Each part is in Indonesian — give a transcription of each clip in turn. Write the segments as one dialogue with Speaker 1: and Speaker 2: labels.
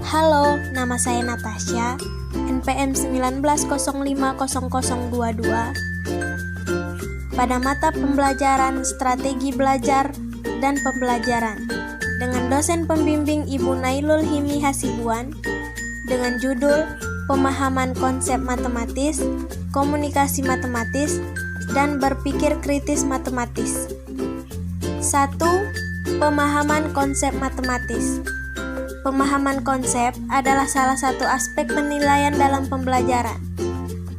Speaker 1: Halo, nama saya Natasha, NPM 19050022. Pada mata pembelajaran Strategi Belajar dan Pembelajaran dengan dosen pembimbing Ibu Nailul Himi Hasibuan dengan judul Pemahaman Konsep Matematis, Komunikasi Matematis, dan Berpikir Kritis Matematis. 1. Pemahaman konsep matematis. Pemahaman konsep adalah salah satu aspek penilaian dalam pembelajaran.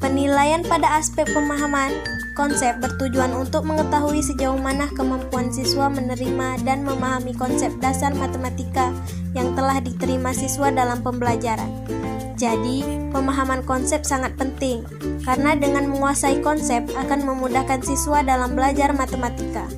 Speaker 1: Penilaian pada aspek pemahaman konsep bertujuan untuk mengetahui sejauh mana kemampuan siswa menerima dan memahami konsep dasar matematika yang telah diterima siswa dalam pembelajaran. Jadi, pemahaman konsep sangat penting, karena dengan menguasai konsep akan memudahkan siswa dalam belajar matematika.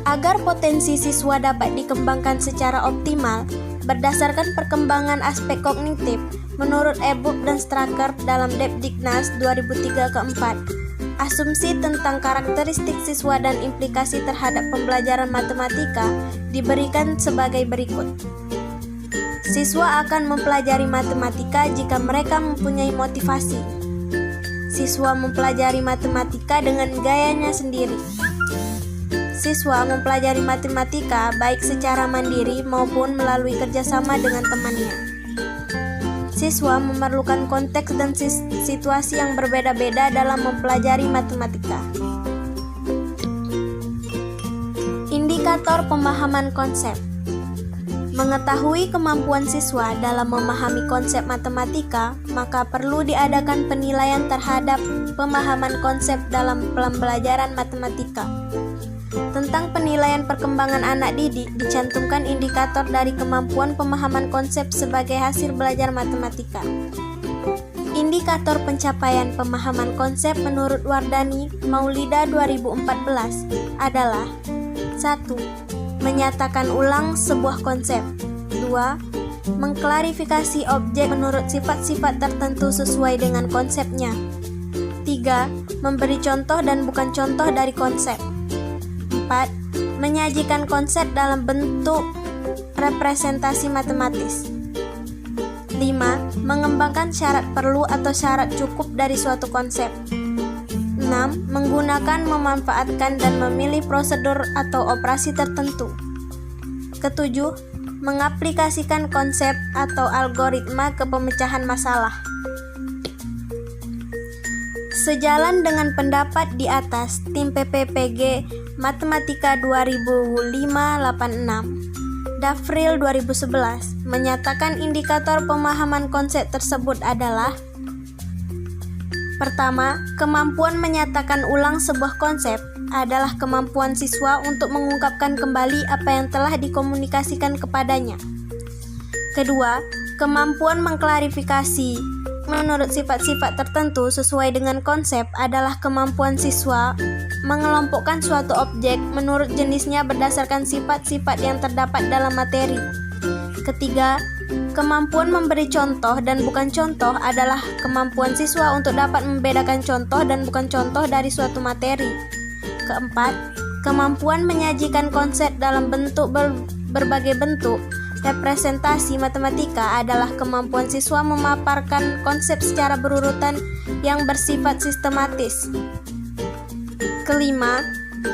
Speaker 1: Agar potensi siswa dapat dikembangkan secara optimal, berdasarkan perkembangan aspek kognitif, menurut Ebuk dan Straker dalam Depdiknas 2003-4, asumsi tentang karakteristik siswa dan implikasi terhadap pembelajaran matematika diberikan sebagai berikut. Siswa akan mempelajari matematika jika mereka mempunyai motivasi. Siswa mempelajari matematika dengan gayanya sendiri. Siswa mempelajari matematika baik secara mandiri maupun melalui kerjasama dengan temannya. Siswa memerlukan konteks dan situasi yang berbeda-beda dalam mempelajari matematika. Indikator pemahaman konsep. Mengetahui kemampuan siswa dalam memahami konsep matematika, maka perlu diadakan penilaian terhadap pemahaman konsep dalam pembelajaran matematika. Tentang penilaian perkembangan anak didik, dicantumkan indikator dari kemampuan pemahaman konsep sebagai hasil belajar matematika. Indikator pencapaian pemahaman konsep menurut Wardani Maulida 2014 adalah 1. Menyatakan ulang sebuah konsep. 2. Mengklarifikasi objek menurut sifat-sifat tertentu sesuai dengan konsepnya. 3. Memberi contoh dan bukan contoh dari konsep. 4. Menyajikan konsep dalam bentuk representasi matematis. 5. Mengembangkan syarat perlu atau syarat cukup dari suatu konsep. 6. Menggunakan, memanfaatkan, dan memilih prosedur atau operasi tertentu. Ketujuh, mengaplikasikan konsep atau algoritma ke pemecahan masalah. Sejalan dengan pendapat di atas, tim PPPG Matematika 2005-86, Dafril 2011, menyatakan indikator pemahaman konsep tersebut adalah: pertama, kemampuan menyatakan ulang sebuah konsep adalah kemampuan siswa untuk mengungkapkan kembali apa yang telah dikomunikasikan kepadanya. Kedua, kemampuan mengklarifikasi menurut sifat-sifat tertentu sesuai dengan konsep adalah kemampuan siswa mengelompokkan suatu objek menurut jenisnya berdasarkan sifat-sifat yang terdapat dalam materi. Ketiga, kemampuan memberi contoh dan bukan contoh adalah kemampuan siswa untuk dapat membedakan contoh dan bukan contoh dari suatu materi. Keempat, kemampuan menyajikan konsep dalam bentuk berbagai bentuk representasi matematika adalah kemampuan siswa memaparkan konsep secara berurutan yang bersifat sistematis. Kelima,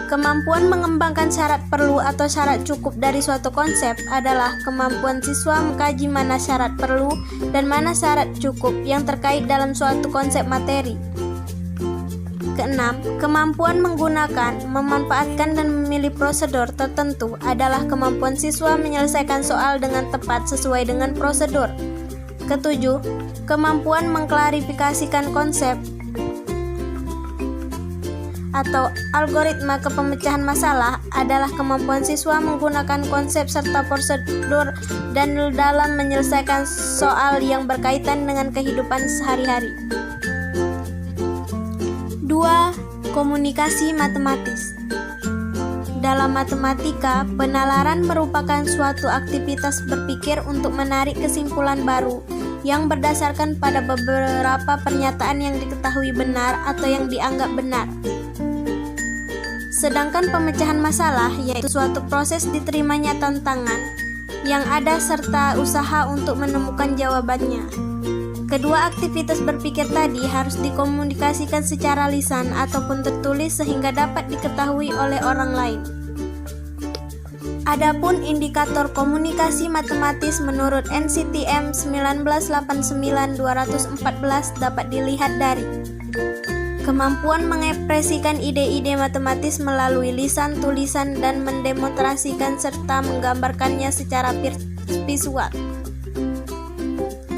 Speaker 1: kemampuan mengembangkan syarat perlu atau syarat cukup dari suatu konsep adalah kemampuan siswa mengkaji mana syarat perlu dan mana syarat cukup yang terkait dalam suatu konsep materi. Keenam, kemampuan menggunakan, memanfaatkan, dan memilih prosedur tertentu adalah kemampuan siswa menyelesaikan soal dengan tepat sesuai dengan prosedur. Ketujuh, kemampuan mengklarifikasikan konsep atau algoritma ke pemecahan masalah adalah kemampuan siswa menggunakan konsep serta prosedur dan dalam menyelesaikan soal yang berkaitan dengan kehidupan sehari-hari. 2. Komunikasi matematis. Dalam matematika, penalaran merupakan suatu aktivitas berpikir untuk menarik kesimpulan baru yang berdasarkan pada beberapa pernyataan yang diketahui benar atau yang dianggap benar. Sedangkan pemecahan masalah yaitu suatu proses diterimanya tantangan yang ada serta usaha untuk menemukan jawabannya. Kedua aktivitas berpikir tadi harus dikomunikasikan secara lisan ataupun tertulis sehingga dapat diketahui oleh orang lain. Adapun indikator komunikasi matematis menurut NCTM 1989-214 dapat dilihat dari kemampuan mengekspresikan ide-ide matematis melalui lisan, tulisan, dan mendemonstrasikan serta menggambarkannya secara visual.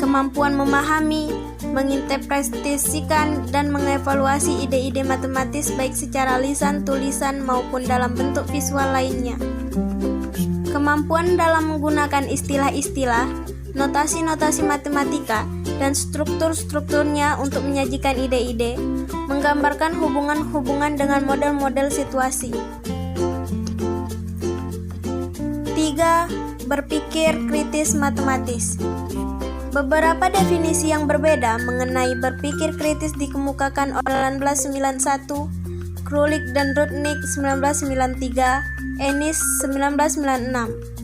Speaker 1: Kemampuan memahami, menginterpretasikan, dan mengevaluasi ide-ide matematis baik secara lisan, tulisan, maupun dalam bentuk visual lainnya. Kemampuan dalam menggunakan istilah-istilah, notasi-notasi matematika, dan struktur-strukturnya untuk menyajikan ide-ide, menggambarkan hubungan-hubungan dengan model-model situasi. 3. Berpikir kritis matematis. Beberapa definisi yang berbeda mengenai berpikir kritis dikemukakan oleh 1991, Krulik dan Rudnick 1993, Ennis 1996.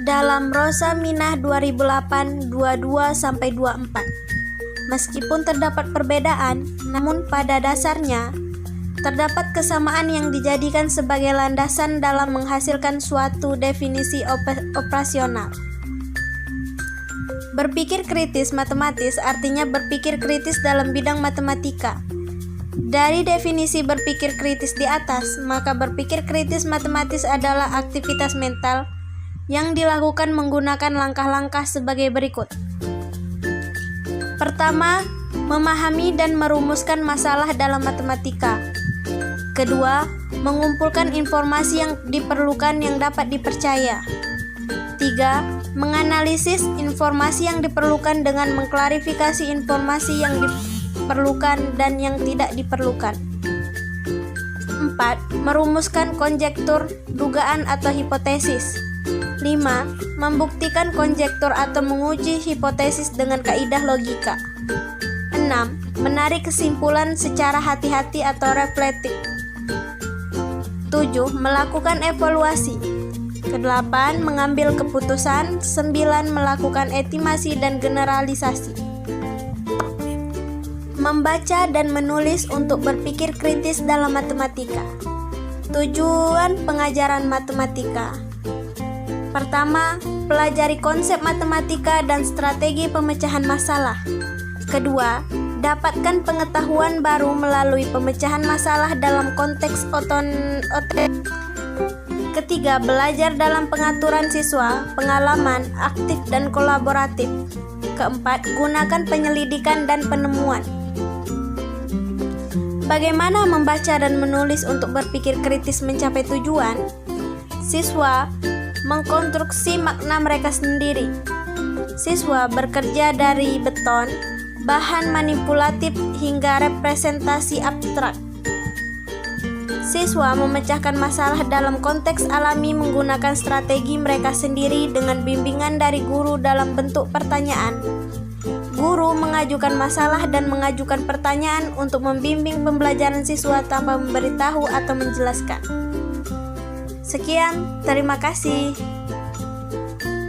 Speaker 1: Dalam Rosa Minah 2008 22-24. Meskipun terdapat perbedaan, namun pada dasarnya terdapat kesamaan yang dijadikan sebagai landasan dalam menghasilkan suatu definisi operasional. Berpikir kritis matematis artinya berpikir kritis dalam bidang matematika. Dari definisi berpikir kritis di atas, maka berpikir kritis matematis adalah aktivitas mental yang dilakukan menggunakan langkah-langkah sebagai berikut. Pertama, memahami dan merumuskan masalah dalam matematika. Kedua, mengumpulkan informasi yang diperlukan yang dapat dipercaya. Tiga, menganalisis informasi yang diperlukan dengan mengklarifikasi informasi yang diperlukan dan yang tidak diperlukan. 4. Merumuskan konjektur, dugaan atau hipotesis. 5. Membuktikan konjektur atau menguji hipotesis dengan kaidah logika. 6. Menarik kesimpulan secara hati-hati atau reflektif. 7. Melakukan evaluasi. 8. Mengambil keputusan. 9. Melakukan estimasi dan generalisasi. Membaca dan menulis untuk berpikir kritis dalam matematika. Tujuan pengajaran matematika. Pertama, pelajari konsep matematika dan strategi pemecahan masalah. Kedua, dapatkan pengetahuan baru melalui pemecahan masalah dalam konteks Ketiga, belajar dalam pengaturan siswa, pengalaman, aktif dan kolaboratif. Keempat, gunakan penyelidikan dan penemuan. Bagaimana membaca dan menulis untuk berpikir kritis mencapai tujuan? Siswa mengkonstruksi makna mereka sendiri. Siswa bekerja dari beton, bahan manipulatif hingga representasi abstrak. Siswa memecahkan masalah dalam konteks alami menggunakan strategi mereka sendiri dengan bimbingan dari guru dalam bentuk pertanyaan. Guru mengajukan masalah dan mengajukan pertanyaan untuk membimbing pembelajaran siswa tanpa memberitahu atau menjelaskan. Sekian, terima kasih.